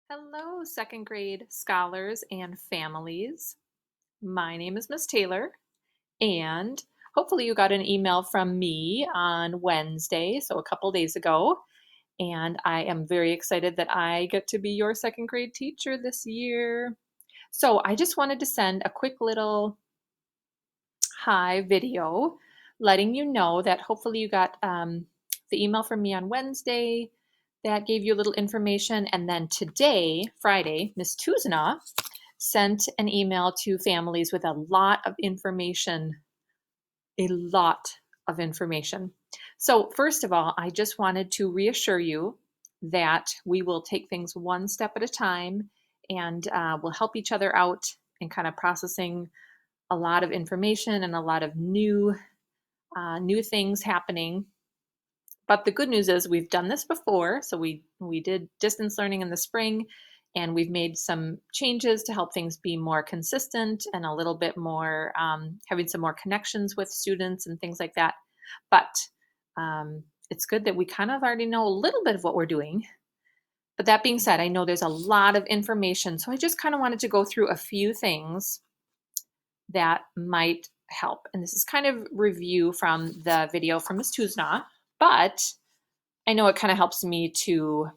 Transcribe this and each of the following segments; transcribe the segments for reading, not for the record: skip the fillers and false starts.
Hello, second grade scholars and families. My name is Miss Taylor, and hopefully, you got an email from me on Wednesday, so a couple days ago. And I am very excited that I get to be your second grade teacher this year. So, I just wanted to send a quick little hi video letting you know that hopefully you got the email from me on Wednesday that gave you a little information. And then today, Friday, Miss Tuzna sent an email to families with a lot of information. A lot of information. So, first of all, I just wanted to reassure you that we will take things one step at a time and we'll help each other out in kind of processing a lot of information and a lot of new things happening. But the good news is we've done this before. So we did distance learning in the spring, and we've made some changes to help things be more consistent and a little bit more having some more connections with students and things like that. But it's good that we kind of already know a little bit of what we're doing. But that being said, I know there's a lot of information. So I just kind of wanted to go through a few things that might help. And this is kind of review from the video from Ms. Tuzna, but I know it kind of helps me to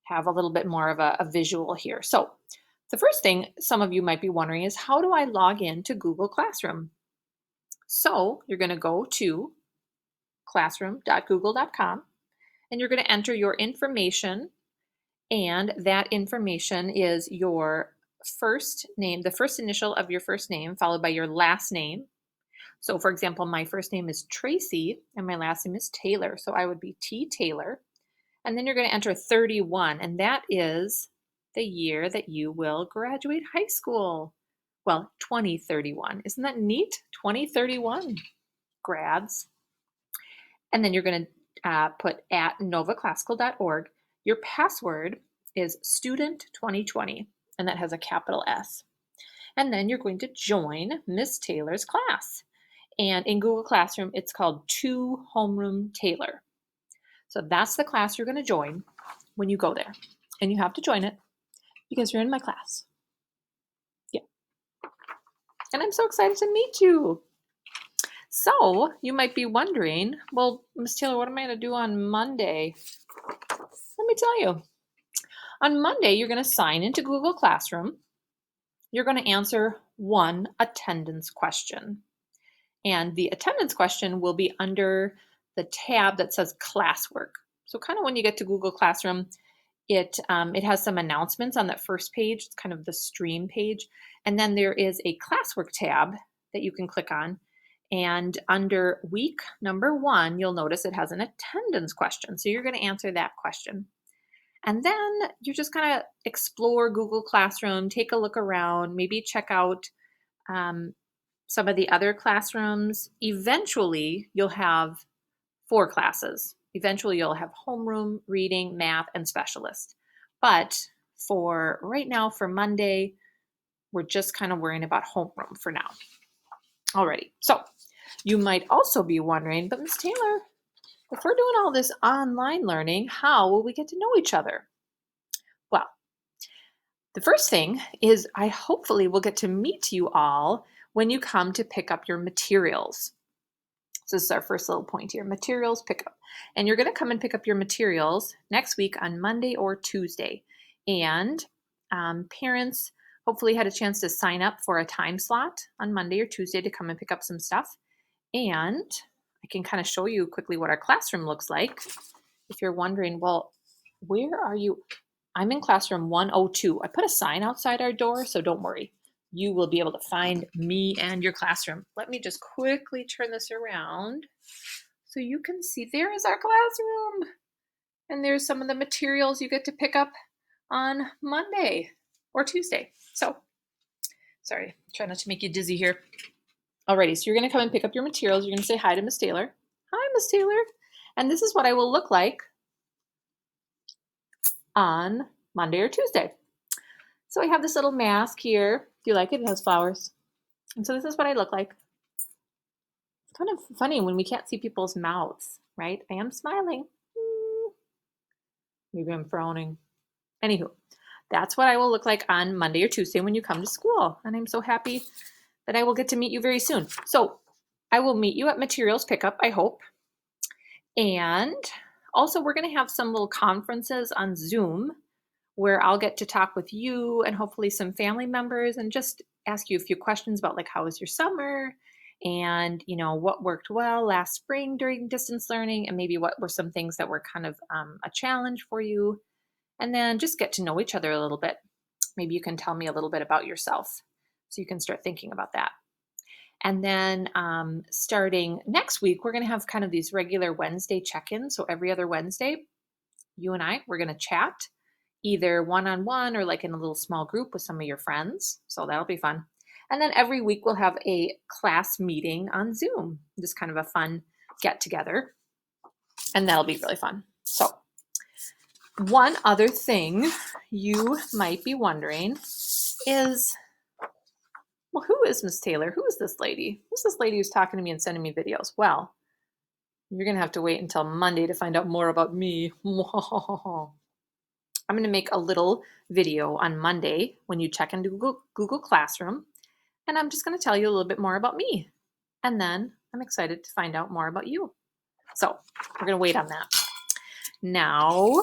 have a little bit more of a visual here. So the first thing some of you might be wondering is, how do I log in to Google Classroom? So you're going to go to classroom.google.com and you're going to enter your information, and that information is your first name, the first initial of your first name, followed by your last name. So, for example, my first name is Tracy and my last name is Taylor. So I would be T. Taylor. And then you're going to enter 31, and that is the year that you will graduate high school. Well, 2031. Isn't that neat? 2031 grads. And then you're going to put at novaclassical.org. Your password is student 2020, and that has a capital S. And then you're going to join Miss Taylor's class. And in Google Classroom, it's called To Homeroom Taylor. So that's the class you're going to join when you go there. And you have to join it because you're in my class. Yeah. And I'm so excited to meet you. So you might be wondering, well, Miss Taylor, what am I going to do on Monday? Let me tell you. On Monday, you're going to sign into Google Classroom. You're going to answer one attendance question. And the attendance question will be under the tab that says classwork. So kind of when you get to Google Classroom, it has some announcements on that first page. It's kind of the stream page. And then there is a classwork tab that you can click on. And under week number 1, you'll notice it has an attendance question. So you're going to answer that question. And then you're just going to explore Google Classroom, take a look around, maybe check out some of the other classrooms. Eventually, you'll have 4 classes. Eventually, you'll have homeroom, reading, math, and specialist. But for right now, for Monday, we're just kind of worrying about homeroom for now. Alrighty, so you might also be wondering, but Miss Taylor, if we're doing all this online learning, how will we get to know each other? Well, the first thing is I hopefully will get to meet you all when you come to pick up your materials. So this is our first little point here, materials pickup. And you're going to come and pick up your materials next week on Monday or Tuesday. And parents hopefully had a chance to sign up for a time slot on Monday or Tuesday to come and pick up some stuff. And I can kind of show you quickly what our classroom looks like. If you're wondering, well, where are you? I'm in classroom 102. I put a sign outside our door, so don't worry. You will be able to find me and your classroom. Let me just quickly turn this around so you can see there is our classroom. And there's some of the materials you get to pick up on Monday or Tuesday. So, sorry, try not to make you dizzy here. Alrighty, so you're going to come and pick up your materials. You're going to say hi to Miss Taylor. Hi, Miss Taylor. And this is what I will look like on Monday or Tuesday. So I have this little mask here. Do you like it? It has flowers. And so this is what I look like. It's kind of funny when we can't see people's mouths, right? I am smiling. Maybe I'm frowning. Anywho, that's what I will look like on Monday or Tuesday when you come to school. And I'm so happy that I will get to meet you very soon. So I will meet you at materials pickup, I hope. And also, we're going to have some little conferences on Zoom where I'll get to talk with you and hopefully some family members and just ask you a few questions about like how was your summer and what worked well last spring during distance learning and maybe what were some things that were kind of a challenge for you, and then just get to know each other a little bit. Maybe you can tell me a little bit about yourself so you can start thinking about that. And then starting next week, we're going to have kind of these regular Wednesday check-ins. So every other Wednesday, you and we're going to chat either one-on-one or like in a little small group with some of your friends. So that'll be fun. And then every week we'll have a class meeting on Zoom, just kind of a fun get together. And that'll be really fun. So one other thing you might be wondering is, well, who is Miss Taylor? Who is this lady? Who's this lady who's talking to me and sending me videos? Well, you're going to have to wait until Monday to find out more about me. I'm going to make a little video on Monday when you check into Google Classroom, and I'm just going to tell you a little bit more about me. And then I'm excited to find out more about you. So we're going to wait on that. Now,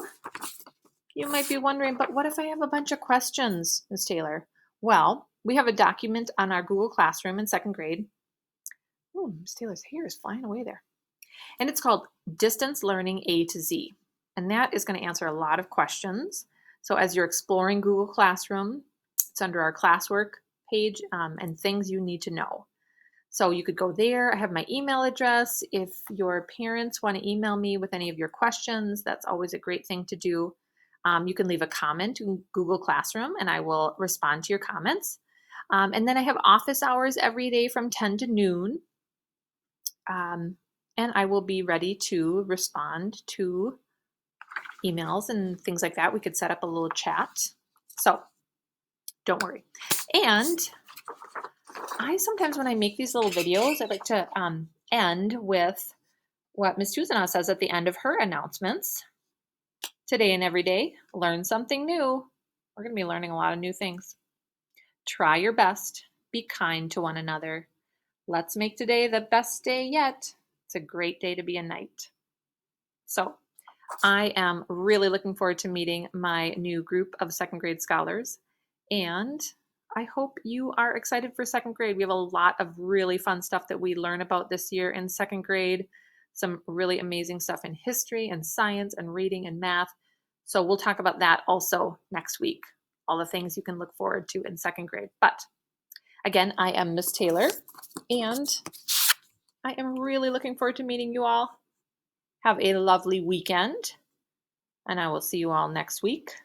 you might be wondering, but what if I have a bunch of questions, Ms. Taylor? Well, we have a document on our Google Classroom in second grade. Oh, Ms. Taylor's hair is flying away there. And it's called Distance Learning A to Z. And that is going to answer a lot of questions. So as you're exploring Google Classroom, it's under our classwork page and things you need to know. So you could go there. I have my email address. If your parents want to email me with any of your questions, that's always a great thing to do. You can leave a comment in Google Classroom and I will respond to your comments. And then I have office hours every day from 10 to noon. And I will be ready to respond to emails and things like that. We could set up a little chat. So don't worry. And I sometimes, when I make these little videos, I like to end with what Miss Tuzana says at the end of her announcements. Today and every day, learn something new. We're going to be learning a lot of new things. Try your best. Be kind to one another. Let's make today the best day yet. It's a great day to be a knight. So I am really looking forward to meeting my new group of second grade scholars, and I hope you are excited for second grade. We have a lot of really fun stuff that we learn about this year in second grade, some really amazing stuff in history and science and reading and math. So we'll talk about that also next week, all the things you can look forward to in second grade. But again, I am Miss Taylor, and I am really looking forward to meeting you all. Have a lovely weekend, and I will see you all next week.